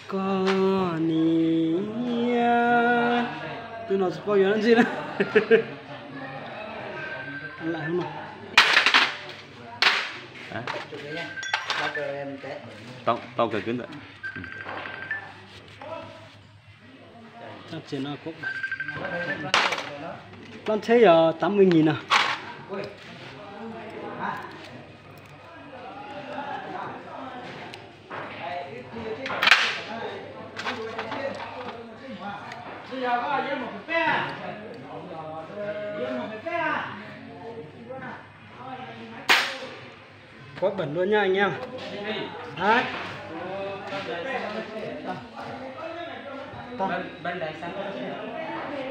có nia tôi nói bao giờ làm gì đó ăn lại không nào tao cái cứng rồi chắc chỉ nó có con thấy ở 80.000 à quá bẩn luôn nha anh em. Đấy.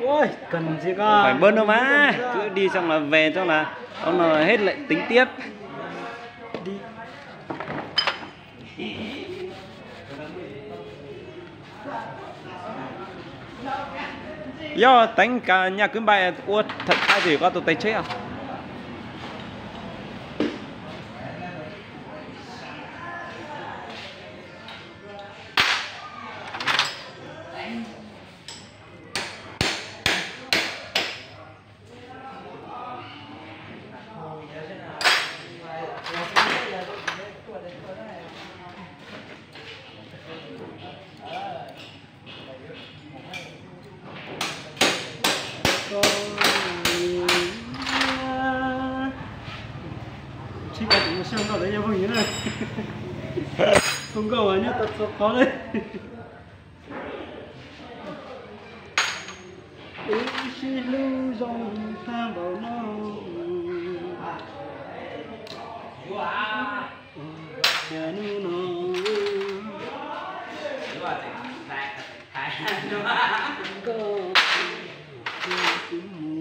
Ôi, cần gì cơ. Phải bơn đâu mà. Cứ đi xong là về xong là ông là hết lại tính tiếp. Đi. Do đánh cả nhà cứ bài ua thật hay gì có tụi tay chết à? Chỉ cần một xem nào đấy em không nhớ này. Không cầu nhá, thật số khó đấy. Chỉ lưu dòng tham vào nó.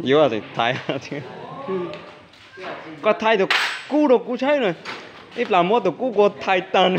Yếu à thì thay có thay được cú được cú cháy rồi ít là mua được cú có thay tần